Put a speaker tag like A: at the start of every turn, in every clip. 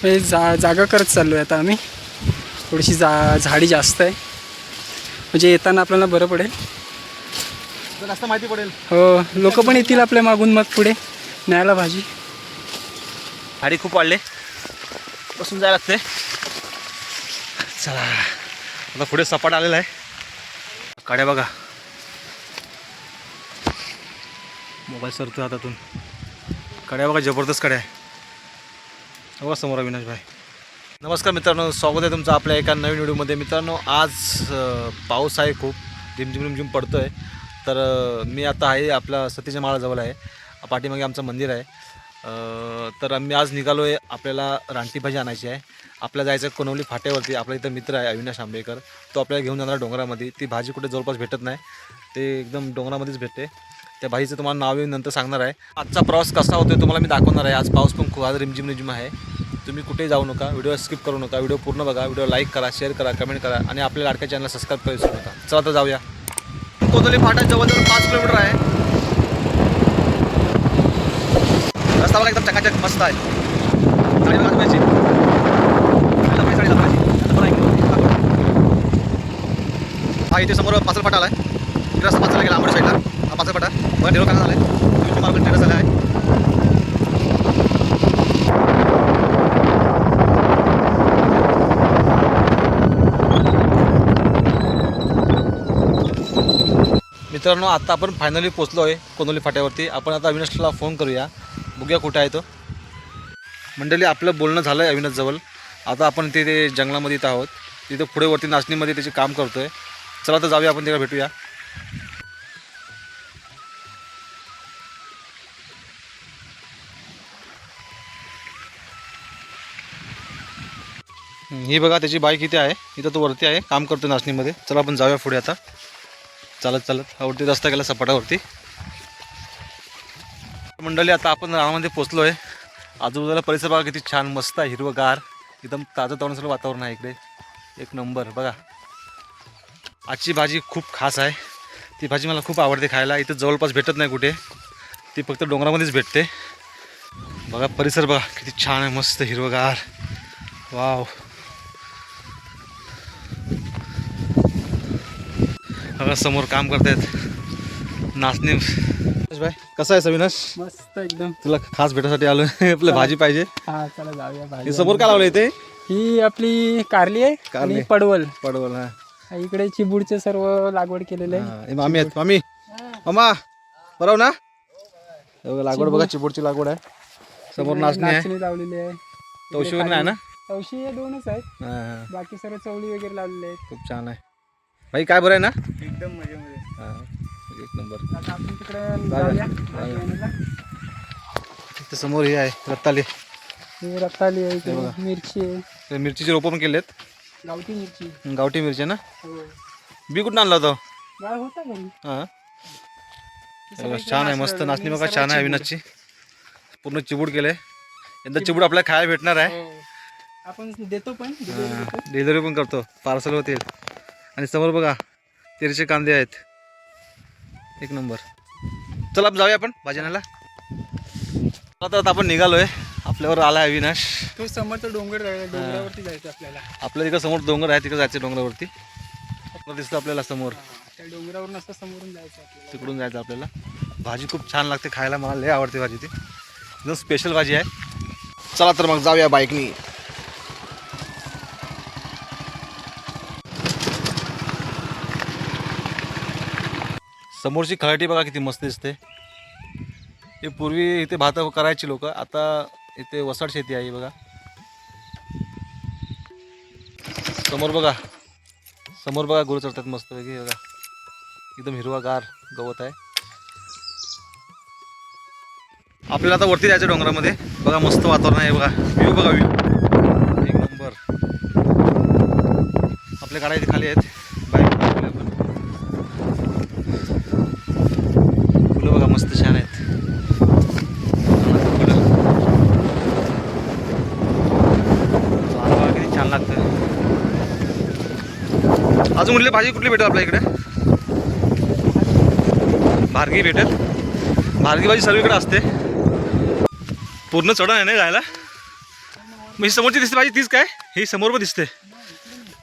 A: हे जागा करत चाललो आहे आता आम्ही. थोडीशी झाडी जास्त आहे म्हणजे येताना आपल्याला बरं पडेल.
B: रस्ता माहिती पडेल.
A: हो, लोक पण येतील आपल्या मागून मग पुढे न्यायला भाजी.
B: झाडी खूप वाढले, बसून जायला लागते. चला आता पुढे सपाट आलेला आहे. काड्या बघा, मोबाईल सरतो हातातून. काड्या बघा, जबरदस्त काड्या आहे. बघा समोर अविनाश भाई. नमस्कार मित्रांनो, स्वागत आहे तुमचं आपल्या एका नवीन व्हिडिओमध्ये. मित्रांनो, आज पाऊस आहे, खूप रिमझिम पडतो आहे. तर मी आता आहे आपल्या सतीच्या माळाजवळ आहे. पाठीमागे आमचं मंदिर आहे. तर आम्ही आज निघालो आहे. आपल्याला रानटी भाजी आणायची आहे. आपल्याला जायचं कोनवली फाट्यावरती. आपला इथं मित्र आहे अविनाश आंबेकर, तो आपल्याला घेऊन जाणार डोंगरामध्ये. ती भाजी कुठे जवळपास भेटत नाही, ते एकदम डोंगरामध्येच भेटते. त्या भाजीचं तुम्हाला नाव येऊन नंतर सांगणार आहे. आजचा प्रवास कसा होतो तुम्हाला मी दाखवणार आहे. आज पाऊस पण खूप, आज रिमझिम आहे. तुम्ही कुठेही जाऊ नका, व्हिडिओ स्किप करू नका, व्हिडिओ पूर्ण बघा. व्हिडिओ लाईक करा, शेअर करा, कमेंट करा आणि आपल्या लाडक्या चॅनलला सबस्क्राईब करू विसरू नका. चला तर जाऊया. कोतोली फाटा जवळजवळ 5 किलोमीटर आहे. रस्ता बघा, एकदम चकाचक मस्त आहे. गाडी बघा पाहिजे, हा इथे समोर पाचल फाटा आला आहे. इकडे रस्ता पाचला गेला आंबोडी साईडला. हा पाचल फाटा बघा, ढेरो काय झाला आहे. तुम्ही मार्केट टेरेस झाला आहे. मित्रांनो, आता आपण फायनली पोचलो आहे कोनोली फाट्यावरती. आपण आता अविनाशला फोन करूया, बघूया कुठे आहे तो. मंडळी, आपलं बोलणं झालं आहे अविनाशजवळ. आता आपण तिथे जंगलामध्ये येत आहोत. तिथं पुढे वरती नाचणीमध्ये त्याचे काम करतो आहे. चला तर जाऊया, आपण तिकडे भेटूया. ही बघा त्याची बाईक इथे आहे. इथं तो वरती आहे, काम करतो नाचणीमध्ये. चला आपण जाऊया पुढे आता चालत आवडती. रस्ता गेला सपाटावरती. मंडळी, आता आपण रानामध्ये पोचलो आहे. आजूबाजूला परिसर बघा किती छान मस्त आहे, हिरवगार, एकदम ताजं तवण्यासारखं वातावरण आहे इकडे. एक नंबर. बघा, आजची भाजी खूप खास आहे. ती भाजी मला खूप आवडते खायला. इथं जवळपास भेटत नाही कुठे, ती फक्त डोंगरामध्येच भेटते. बघा परिसर बघा किती छान आहे, मस्त हिरवगार. वाव. बघा समोर काम करतायत नाचणी. भाई कसं आहे अविनाश?
A: मस्त एकदम.
B: तुला खास भेटासाठी आलो. आपलं भाजी पाहिजे.
A: हा, चला जाऊया भाजी.
B: समोर काय लावलं इथे?
A: ही आपली कारली आहे आणि पडवल.
B: हा,
A: इकडे चिबूडचे सर्व लागवड केलेले आहे.
B: मामी आहेत. मामा बरोबर ना? लागवड बघा, चिबूडची लागवड आहे. समोर नाचणी
A: लावलेली आहे.
B: तवशी वगैरे आहे ना?
A: तवशी हे दोनच आहेत, बाकी सर्व चवळी वगैरे लावलेले आहेत.
B: खूप छान आहे भाई. काय बरं आहे ना?
A: एकदम मजेमध्ये.
B: एक नंबर.
A: आता आपण तिकडे जाऊया.
B: तिथे समोर हे आहे रत्ताली.
A: हे रताळी आहे, इथे मिरची आहे.
B: मिरचीचे रोपं पण केलेत.
A: गावठी मिरची.
B: गावठी मिरची ना?
A: हो.
B: बी कुठून आणला होता?
A: गाय होता घरी.
B: हां, छान आहे मस्त. नाचणी बघा छान आहे अविनाशची. पूर्ण चिबूड केलं आहे. यंदा चिबूड आपल्याला खायला भेटणार आहे.
A: आपण देतो पण
B: डिलिव्हरी पण करतो, पार्सल होतील. आणि समोर बघा तेरचे कांदे आहेत. एक नंबर. चला जाऊया आपण भाजीनाला. आता आपण निघालोय. आपल्यावर आला आहे अविनाश.
A: तो समोरचा डोंगरावरती जायचं आपल्याला.
B: आपल्या तिकडे समोर डोंगर आहे, तिकडे जायचं डोंगरावरती. आपलं दिसतं आपल्याला समोर.
A: त्या डोंगरावरून असं समोरून जायचं आपल्याला.
B: तिकडून जायचं आपल्याला. भाजी खूप छान लागते खायला, मला लय आवडते भाजी ती. एकदम स्पेशल भाजी आहे. चला तर मग जाऊया बाईकनी. समोरची खराटी बघा किती मस्त दिसते. हे पूर्वी इथे भात करायची लोक, आता इथे वसाड शेती आहे बघा. समोर बघा गुरु चढतात मस्त वेगळी बघा. एकदम हिरवागार गवत आहे. आपल्याला आता वरती जायचं डोंगरामध्ये. बघा मस्त वातावरण आहे बघा. व्ह्यू बघा, व्ह्यू एक नंबर. आपल्या गाड्या इथे खाली आहेत. बाईक फुलं बघा मस्त छान आहेत. किती छान लागतं. अजून कुठली भाजी भेटेल आपल्या इकडे? भारगी भेटेल. भारगी भाजी सर्वीकडे असते. पूर्ण चढण आहे ना जायला. मग ही समोरची दिसते भाजी तीच काय? ही समोर पण दिसते,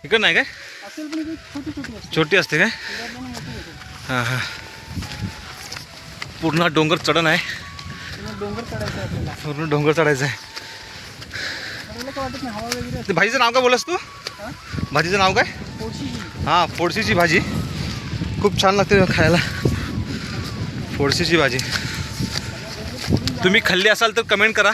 B: इकडं नाही काय?
A: असेल पण ती छोटी असते.
B: छोटी असते काय?
A: त्याच्यातनं मोठी होते.
B: हां हां. पूर्ण डोंगर चढण आहे,
A: पुन्हा डोंगर चढायचं आहे आपल्याला.
B: पूर्ण डोंगर चढायचं आहे.
A: चढायला काय वाटत नाही, हवा वगैरे असते.
B: ते भाजीचं नाव काय बोललास तू?
A: हा?
B: भाजीचं नाव काय?
A: थोडीशी
B: हां, फोडशीची भाजी. खूप छान लागते खायला, फोडशीची भाजी. तुम्ही खाल्ली असाल तर कमेंट करा.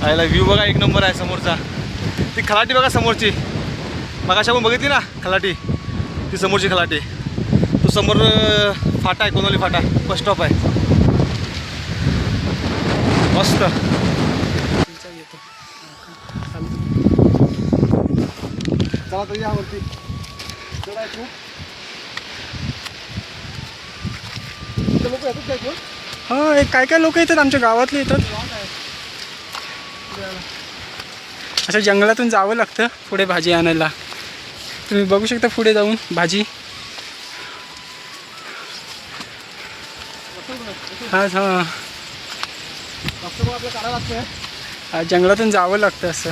B: आयला व्ह्यू बघा, एक नंबर आहे समोरचा. ती खलाटी बघा समोरची, मगाशी आपण बघितली ना खलाटी, ती समोरची खलाटी. तो समोर फाटा आहे, कोनोली फाटा, बस स्टॉप आहे. मस्त.
A: येतो.
B: चला तर यावरती लोक येतात काय कोण?
A: हा, काय काय लोक येतात आमच्या गावातले येतात. असं जंगलातून जावं लागतं पुढे भाजी आणायला. तुम्ही बघू शकता पुढे जाऊन भाजी. हा हां,
B: आपल्याला काढायला लागतंय.
A: जंगलातून जावं लागतं असं.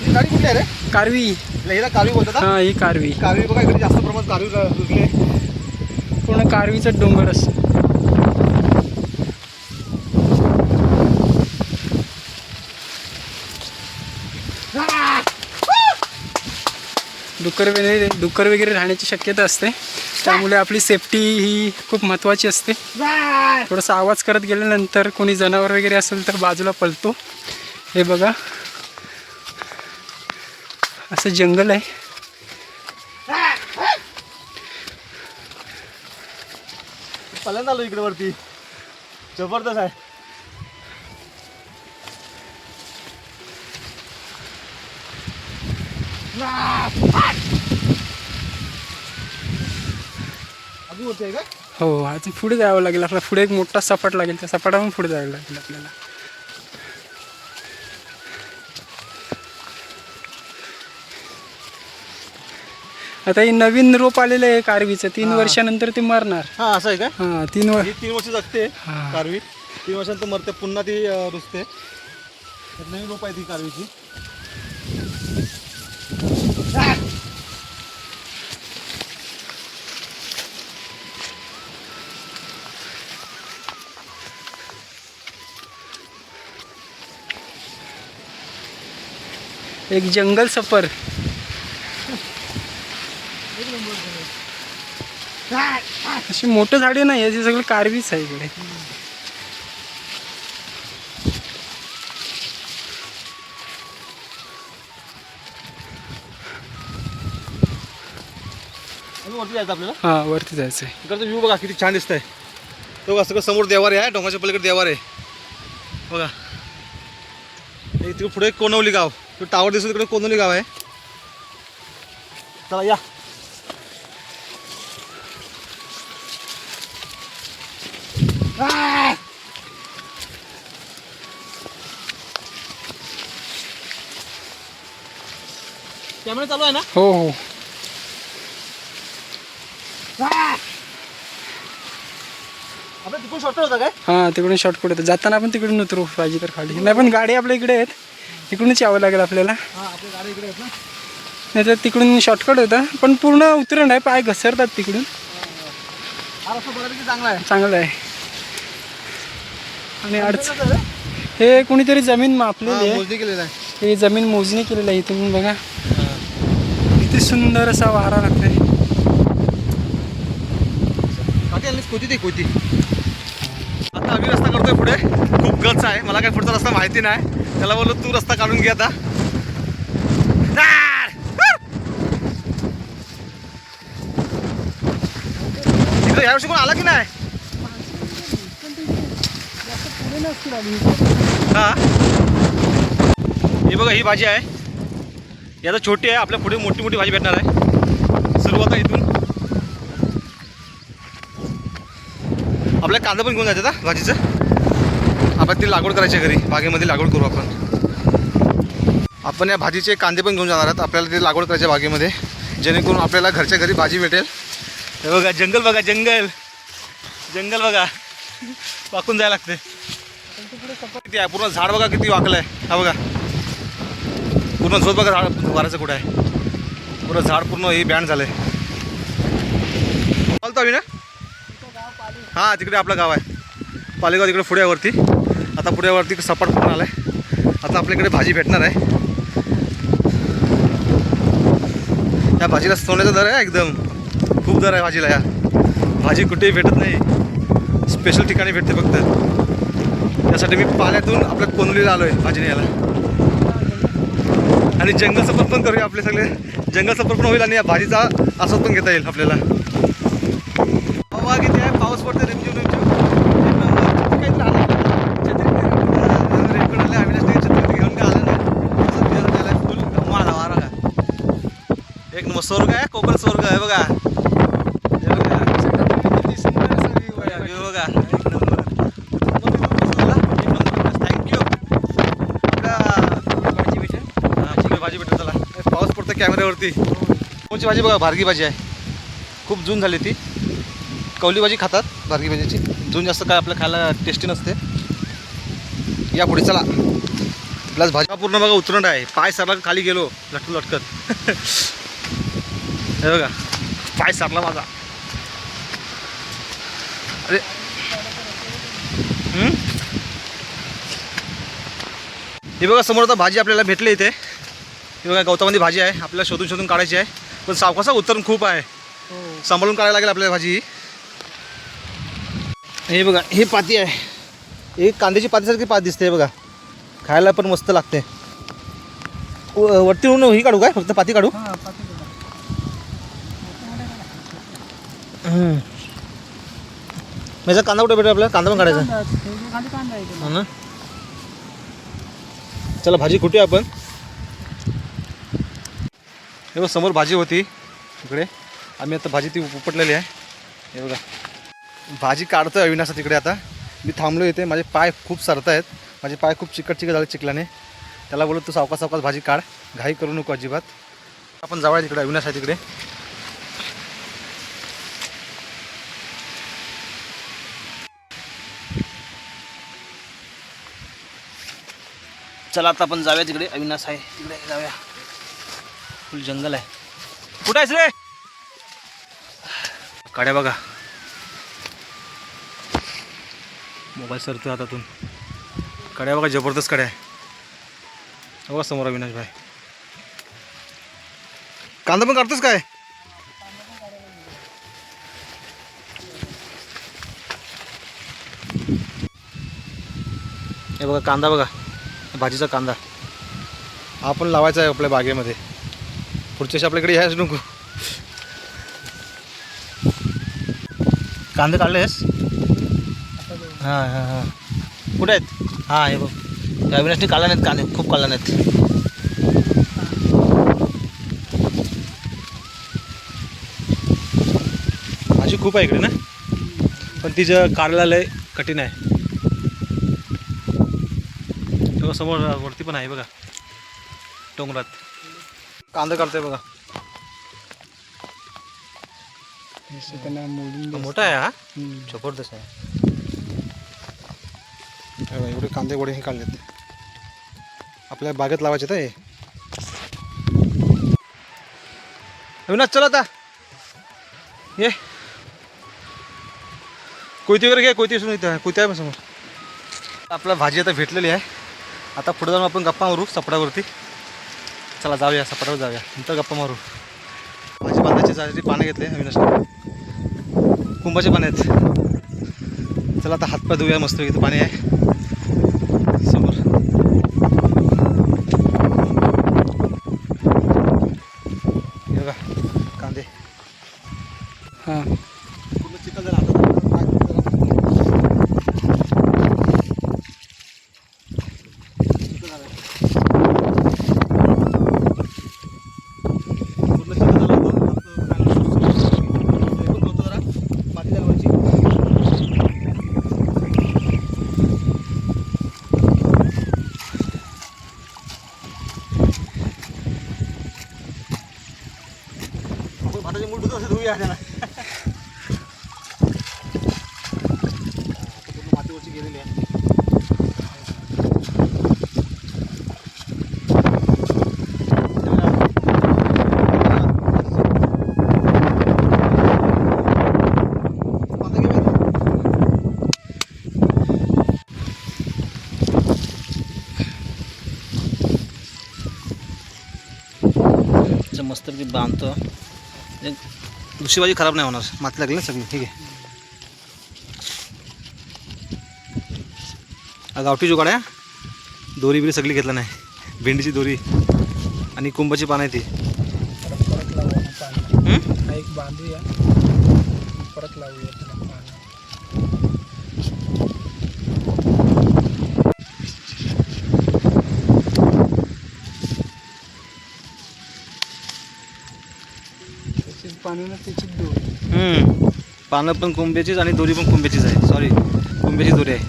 B: ही गाडी कुठली आहे रे?
A: कारवी.
B: हिला कारवी बोलतात.
A: हां, ही कारवी.
B: कारवी बघा, इकडे जास्त प्रमाणात कारवी रुजले.
A: पूर्ण कारवीचं डोंगर असं. डुक्कर वगैरे राहण्याची शक्यता असते, त्यामुळे आपली सेफ्टी ही खूप महत्त्वाची असते. थोडासा आवाज करत गेल्यानंतर कोणी जनावर वगैरे असेल तर बाजूला पळतो. हे बघा, असं जंगल आहे.
B: पहिल्यांदा आलो इकडे वरती, जबरदस्त आहे. अजून होते का?
A: हो, अजून पुढे जावं लागेल आपल्याला. पुढे एक मोठा सपाट लागेल, त्या सपाटावरून पुढे जायला लागेल आपल्याला. आता ही नवीन रोप आलेलं आहे कारवीचं, 3 वर्षानंतर ते मरणार.
B: हा, असं आहे का?
A: हां, 3 वर्ष.
B: ही 3 वर्ष जगते
A: हां.
B: कारवी, 3 वर्षांतर मरते, पुन्हा ती रुजते. नवीन रोप आहे ती कारवीची.
A: एक जंगल सफर. अशी मोठं झाडे नाही आहे, सगळं कारवीच आहे इकडे.
B: अजून वरती जायचं आपल्याला.
A: हां, वरती जायचं आहे.
B: तिकडचं व्ह्यू बघा किती छान दिसतंय. तो सगळं समोर देवारे आहे, डोंगराच्या पलीकडे देवार आहे बघा. तिकडे पुढे कोनवली गाव, तो टावर दिसतो तिकडे कोनवली गाव आहे. चला या. कॅमेरा चालू आहे ना?
A: हो हो.
B: आपल्या तिकडून शॉर्टकट होता काय?
A: हां, तिकडून शॉर्टकट होतं. जाताना आपण तिकडून उतरू पाहिजे तर खाली. नाही, पण गाडी आपल्या इकडे आहेत, तिकडूनच यावं लागेल आपल्याला.
B: हां, आपली गाडी इकडे आहेत ना.
A: नाही तर तिकडून शॉर्टकट होतं, पण पूर्ण उतरण आहे, पाय घसरतात तिकडून.
B: हा रस्ता बऱ्यापैकी चांगला आहे.
A: चांगलं आहे. आणि हे कोणीतरी जमीन मापलेली आहे.
B: मोजणी केलेलं आहे.
A: हे जमीन मोजणी केलेलं आहे. इथून बघा किती सुंदर असा वारा लागतोय.
B: कोती आता आम्ही रस्ता करतोय पुढे, खूप गच आहे. मला काय पुढचा रस्ता माहिती नाही, त्याला बोललो तू रस्ता काढून घे आता. इकडे यावर्षी कोण आला की नाही? हा, ही बघा, ही भाजी आहे. याचा छोटी आहे, आपल्या पुढे मोठी मोठी भाजी भेटणार आहे. सुरुवात आहे इथून. आपल्या कांदा पण घेऊन जायचं का भाजीचं? आपण ती लागवड करायची घरी, बागेमध्ये लागवड करू आपण या भाजीचे कांदे पण घेऊन जाणार आहात. आपल्याला ती लागवड करायची बागेमध्ये, जेणेकरून आपल्याला घरच्या घरी भाजी भेटेल. हे बघा जंगल, बघा जंगल, जंगल बघा, वाकून जायला लागते. किती आहे पूर्ण झाड बघा, किती वाकलं आहे. हा बघा पूर्ण झोत बघा झाड वाराचं कुठं आहे. पूर्ण झाड पूर्ण हे बँड झालं आहे. चालतो आम्ही ना. हां तिकडे आपलं गाव आहे पालेगाव, तिकडे पुढ्यावरती. आता पुढ्यावरती सपाट पूर्ण आलं आहे. आता आपल्याकडे भाजी भेटणार आहे. या भाजीला सोन्याचा दर आहे एकदम, खूप दर आहे भाजीला. या भाजी कुठेही भेटत नाही, स्पेशल ठिकाणी भेटते फक्त. त्यासाठी मी पाल्यातून आपल्या कोंडलीला आलो आहे भाजी न्यायला. आणि जंगल सफर पण करूया, आपले सगळे जंगल सफर पण होईल आणि या भाजीचा आस्वाद पण घेता येईल आपल्याला. हवा किती आहे, पाऊस पडते रिमझिम रिमझिम. एक नंबर. काहीतरी आलं रेनकोट आले, अविनाश छत्री घेऊन काय आलं नाही. फुल धमाल वारा का एक नंबर. स्वर्ग आहे, कोकण स्वर्ग आहे बघा. भाजी भेटत त्याला. पाऊस पडतो कॅमेऱ्यावरती. कोणची भाजी बघा, भारगी भाजी आहे. खूप जून झाली ती. कौली भाजी खातात भारगी भाजीची. जून जास्त काय आपल्या खायला टेस्टी नसते. या पुढे चला. प्लस भाजी पूर्ण बघा उतरंड आहे. पाय सरला खाली गेलो लटकत लटकत. हे बघा पाय सरला माझा. अरे हे बघा समोर आता भाजी आपल्याला भेटली इथे. हे बघा गवतामध्ये भाजी आहे, आपल्याला शोधून शोधून काढायची आहे. पण सावकासा उतरण खूप आहे, सांभाळून काढायला लागेल आपल्याला भाजी. हे बघा हे पाती आहे, एक कांद्याची पातीसारखी पात दिसते. हे बघा खायला पण मस्त लागते. वरती होऊन ही काढू काय, फक्त पाती काढू. माझा कांदा कुठे भेटेल आपल्याला, कांदा पण काढायचा हो ना. चला भाजी कुठे आपण. हे बघा समोर भाजी होती इकडे, आम्ही आता भाजी ती उपटलेली आहे. हे बघा भाजी काढतोय अविनाश तिकडे. आता मी थांबलो इथे, माझे पाय खूप सरत आहेत. माझे पाय खूप चिकट चिकट झाले चिखलाने. त्याला बोलत तू सावकाश सावकाश भाजी काढ, घाई करू नको अजिबात. आपण जाऊया तिकडे, अविनाश आहे तिकडे. चला आता आपण जाऊया तिकडे, अविनाश आहे तिकडे जाऊया. फुल जंगल आहे. कुठं आहेस रे. काड्या बघा, मोबाईल सरतोय हातातून. काड्या बघा जबरदस्त काड्या आहे. बघा समोर अविनाश भाई. कांदा पण काढतोस काय. हे बघा कांदा बघा, भाजीचा कांदा हा पण लावायचा आहे आपल्या बागेमध्ये. पुढच्या वर्षी आपल्याकडे यायच नको. कांदे काढलेस. हां हां हां कुठे आहेत. हां हे बघ अविनाशने काढला नाहीत कांदे, खूप काढला नाहीत. भाजी खूप आहे इकडे ना, पण तिचं काढायला लय कठीण आहे. तेव्हा समोर वरती पण आहे बघा डोंगरात. कांदा काढतोय बघा. मोठा आहे हा, जबरदस्त आहे. एवढे कांदे गोडे हे काढलेत, आपल्या बागेत लावायचे तर. हे अविनाश चल आता ये. कोयती वगैरे घे, कोयती असून इथं कोयती आहे समोर. आपला भाजी आता भेटलेली आहे. आता पुढे जाऊन आपण गप्पा मारू सपडावरती. चला जाऊया सपडावर जाऊया, नंतर गप्पा मारू. भाजी बांधायची जायची पानं घेतले अविनाशने, कुंभाचे पाणी आहेत. चला आता हातपाय धुऊया मस्त. इथं पाणी आहे समोर. हे बघा कांदे.
A: हां
B: पूर्ण चिखल झाला. भाताचे मूळ धुतो असे धुऊया त्याला. गेलेली आहे. मस्तपैकी बांधतो. दुसरी भाजी खराब नाही होणार, माती लागली ना सगळी. ठीक आहे. गावठी जुगाड्या दोरी बिरी सगळी घेतला नाही. भेंडीची दोरी आणि कुंभाची पानं आहे ती.
A: परत लावू एक बांधूया, परत लावूया. पाण्याला त्याची दोरी.
B: पानं पण कुंभ्याचीच आणि दोरी पण कुंभ्याचीच आहे. सॉरी, कुंभ्याची दोरी आहे.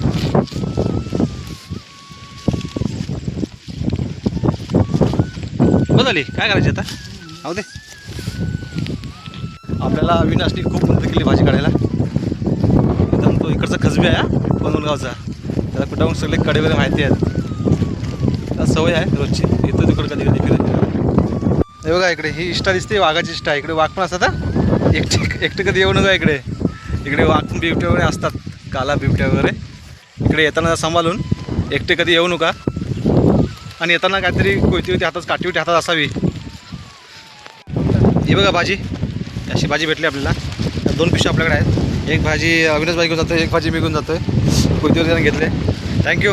B: बस आली. काय करायची आता? आहो दे. आपल्याला अविनाशनी खूप मदत केली भाजी काढायला. एकदम तो इकडचा खजबी आहे पनवलगावचा. त्याला कुठं सगळे कडे वगैरे माहिती आहेत. त्याला सवय आहे रोजची. येतो तिकडं कधी कधी फिरत. हे बघा इकडे ही इष्टा दिसते, वाघाची इष्टा. इकडे वाघ पण असतात. एकटे कधी येऊ नका इकडे. इकडे वाघ बिबट्या वगैरे असतात, काला बिबट्या वगैरे. इकडे येताना सांभाळून, एकटे कधी येऊ नका. आणि येताना काहीतरी कोयती होती हातात, काठी होती हातात असावी. ही बघा भाजी, अशी भाजी भेटली आपल्याला. 2 पिशव्या आपल्याकडे आहेत. एक भाजी अविनाश भाई घेऊन जातो, एक भाजी मी घेऊन जातो आहे. कोयतीवर त्याने घेतले. थँक्यू.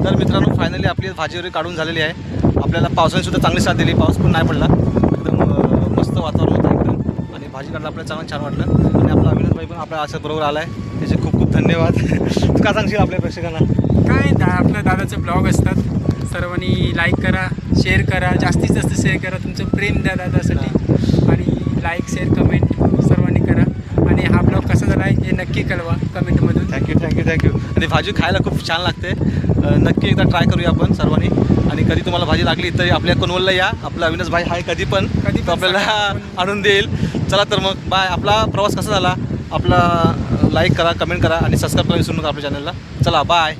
B: तर मित्रांनो, फायनली आपली भाजी वगैरे काढून झालेली आहे. आपल्याला पावसाने सुद्धा चांगली साथ दिली. पाऊस पण नाही पडला. एकदम मस्त वातावरण होतं एकदम. आणि भाजी काढला आपल्याला चांगलं छान वाटलं. आणि आपला अविनाश भाई पण आपल्या असं बरोबर आला आहे. त्याचे खूप खूप धन्यवाद. तू काय सांगशील आपल्या प्रेक्षकांना?
A: काय आपल्या दादाचे ब्लॉग असतात. सर्वांनी लाईक करा, शेअर करा, जास्तीत जास्त शेअर करा. तुमचं प्रेम द्या दादासाठी. आणि लाईक, शेअर, कमेंट सर्वांनी करा. आणि हा ब्लॉग कसा झाला आहे हे नक्की कळवा कमेंटमधून.
B: थँक्यू. आणि भाजी खायला खूप छान लागते. नक्की एकदा ट्राय करूया आपण सर्वांनी. आणि कधी तुम्हाला भाजी लागली तरी आपल्या कोणवलला या. आपला अविनाश भाई हाय कधी पण तो आपल्याला आणून देईल. चला तर मग बाय. आपला प्रवास कसा झाला आपला लाईक करा, कमेंट करा आणि सबस्क्राईब करायला विसरू नका आपल्या चॅनलला. चला बाय.